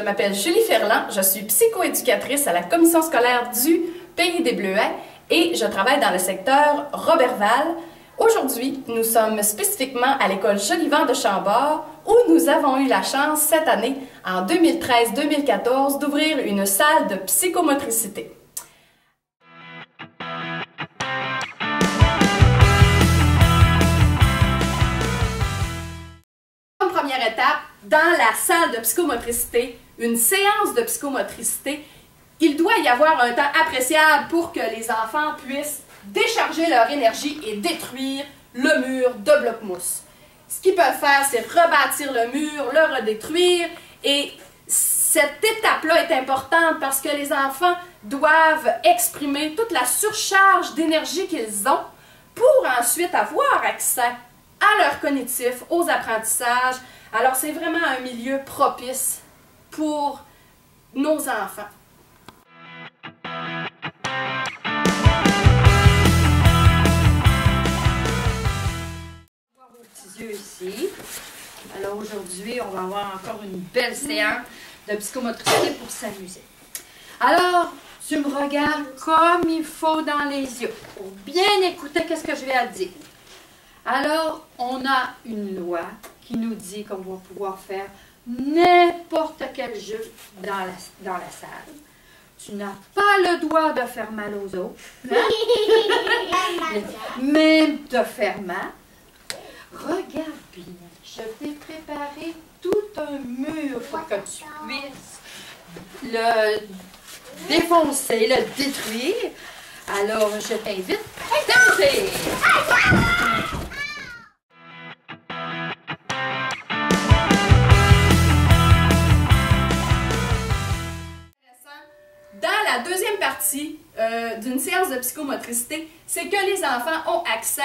m'appelle Julie Ferland, je suis psychoéducatrice à la commission scolaire du Pays des Bleuets et je travaille dans le secteur Roberval. Aujourd'hui, nous sommes spécifiquement à l'école Jolivant de Chambord où nous avons eu la chance cette année, en 2013-2014, d'ouvrir une salle de psychomotricité. Première étape, dans la salle de psychomotricité, une séance de psychomotricité, il doit y avoir un temps appréciable pour que les enfants puissent décharger leur énergie et détruire le mur de bloc-mousse. Ce qu'ils peuvent faire, c'est rebâtir le mur, le redétruire, et cette étape-là est importante parce que les enfants doivent exprimer toute la surcharge d'énergie qu'ils ont pour ensuite avoir accès à leur cognitif, aux apprentissages. Alors, c'est vraiment un milieu propice pour nos enfants. Voir vos petits yeux ici. Alors, aujourd'hui, on va avoir encore une belle séance de psychomotricité pour s'amuser. Alors, tu me regardes comme il faut dans les yeux pour bien écouter ce que je vais te dire. Alors, on a une loi qui nous dit qu'on va pouvoir faire n'importe quel jeu dans la salle. Tu n'as pas le droit de faire mal aux autres, même de faire mal. Regarde bien, je t'ai préparé tout un mur pour que tu puisses le défoncer, le détruire. Alors, je t'invite à t'amuser. Dans la deuxième partie d'une séance de psychomotricité, c'est que les enfants ont accès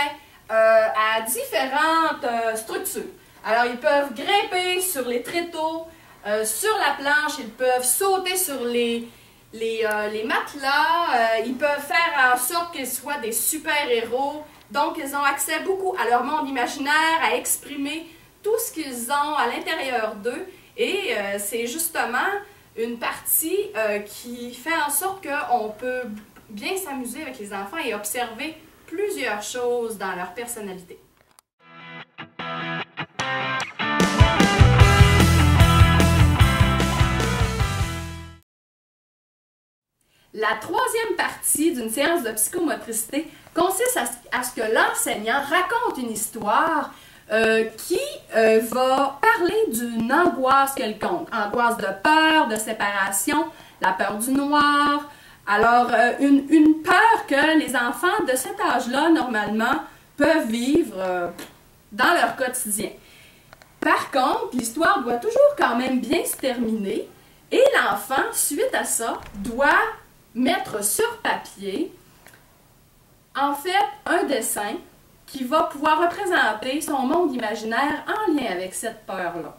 à différentes structures. Alors, ils peuvent grimper sur les tréteaux, sur la planche, ils peuvent sauter sur les matelas, ils peuvent faire en sorte qu'ils soient des super-héros. Donc, ils ont accès beaucoup à leur monde imaginaire, à exprimer tout ce qu'ils ont à l'intérieur d'eux. Et c'est justement une partie qui fait en sorte qu'on peut bien s'amuser avec les enfants et observer plusieurs choses dans leur personnalité. La troisième partie d'une séance de psychomotricité consiste à ce que l'enseignant raconte une histoire qui va parler d'une angoisse quelconque. Angoisse de peur, de séparation, la peur du noir. Alors, une peur que les enfants de cet âge-là, normalement, peuvent vivre dans leur quotidien. Par contre, l'histoire doit toujours quand même bien se terminer et l'enfant, suite à ça, doit mettre sur papier, en fait, un dessin qui va pouvoir représenter son monde imaginaire en lien avec cette peur-là.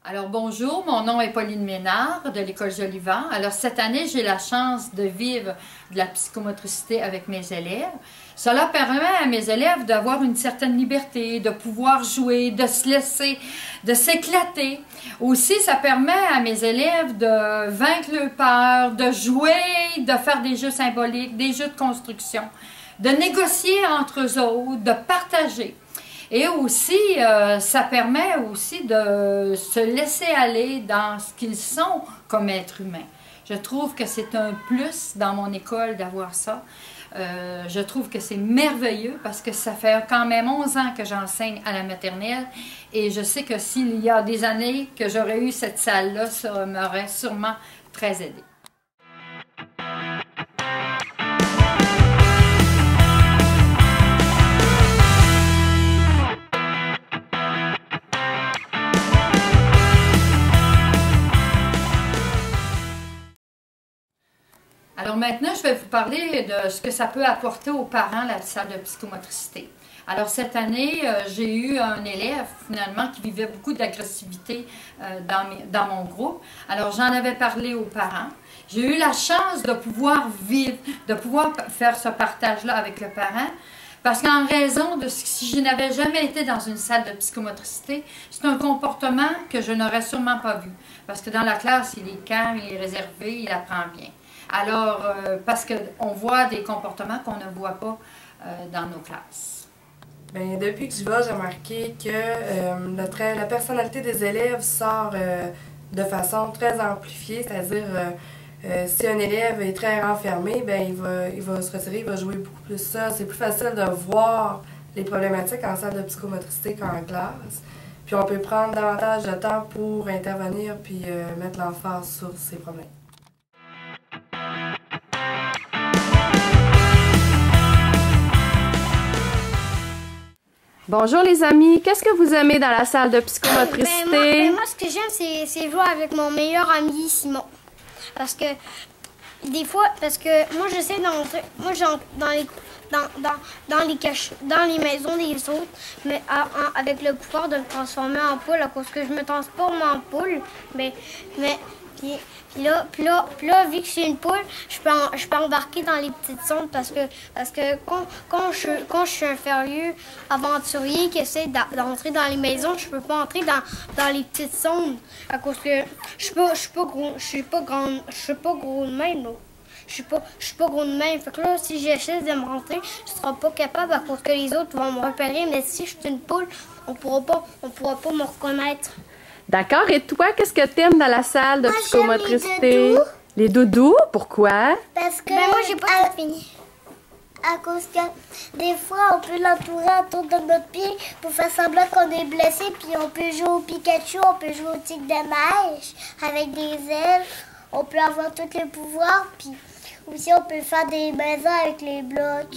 Alors bonjour, mon nom est Pauline Ménard de l'école Jolivant. Alors cette année, j'ai la chance de vivre de la psychomotricité avec mes élèves. Cela permet à mes élèves d'avoir une certaine liberté, de pouvoir jouer, de se laisser, de s'éclater. Aussi, ça permet à mes élèves de vaincre leur peur, de jouer, de faire des jeux symboliques, des jeux de construction, de négocier entre eux autres, de partager. Et aussi, ça permet aussi de se laisser aller dans ce qu'ils sont comme êtres humains. Je trouve que c'est un plus dans mon école d'avoir ça. Je trouve que c'est merveilleux parce que ça fait quand même 11 ans que j'enseigne à la maternelle et je sais que s'il y a des années que j'aurais eu cette salle-là, ça m'aurait sûrement très aidé. Alors maintenant, je vais vous parler de ce que ça peut apporter aux parents, la salle de psychomotricité. Alors cette année, j'ai eu un élève finalement qui vivait beaucoup d'agressivité dans mon groupe. Alors j'en avais parlé aux parents. J'ai eu la chance de pouvoir vivre, de pouvoir faire ce partage-là avec le parent. Parce qu'en raison de si je n'avais jamais été dans une salle de psychomotricité, c'est un comportement que je n'aurais sûrement pas vu. Parce que dans la classe, il est calme, il est réservé, il apprend bien. Alors, parce qu'on voit des comportements qu'on ne voit pas dans nos classes. Bien, depuis que je vais, j'ai remarqué que la personnalité des élèves sort de façon très amplifiée, c'est-à-dire si un élève est très renfermé, bien, il va se retirer, il va jouer beaucoup plus seul. C'est plus facile de voir les problématiques en salle de psychomotricité qu'en classe. Puis on peut prendre davantage de temps pour intervenir puis mettre l'emphase sur ces problèmes. Bonjour les amis, qu'est-ce que vous aimez dans la salle de psychomotricité? Moi, ce que j'aime, c'est jouer avec mon meilleur ami Simon. Parce que des fois, moi j'essaie d'entrer, moi j'entre dans les maisons des autres, mais avec le pouvoir de me transformer en poule, à cause que je me transforme en poule, puis là, vu que je suis une poule, je peux embarquer dans les petites sondes parce que quand je suis un furieux aventurier qui essaie d'entrer dans les maisons, je peux pas entrer dans les petites sondes à cause que je suis pas gros de même, là. Je suis pas gros de même. Fait que là, si j'essaie de me rentrer, je serai pas capable à cause que les autres vont me repérer. Mais si je suis une poule, on pourra pas me reconnaître. D'accord, et toi, qu'est-ce que t'aimes dans la salle de Moi, psychomotricité? Les doudous, pourquoi? Parce que moi, j'ai pas fini. À cause que des fois, on peut l'entourer autour de notre pied pour faire semblant qu'on est blessé. Puis on peut jouer au Pikachu, on peut jouer au tigre de neige avec des ailes. On peut avoir tous les pouvoirs. Puis aussi, on peut faire des maisons avec les blocs.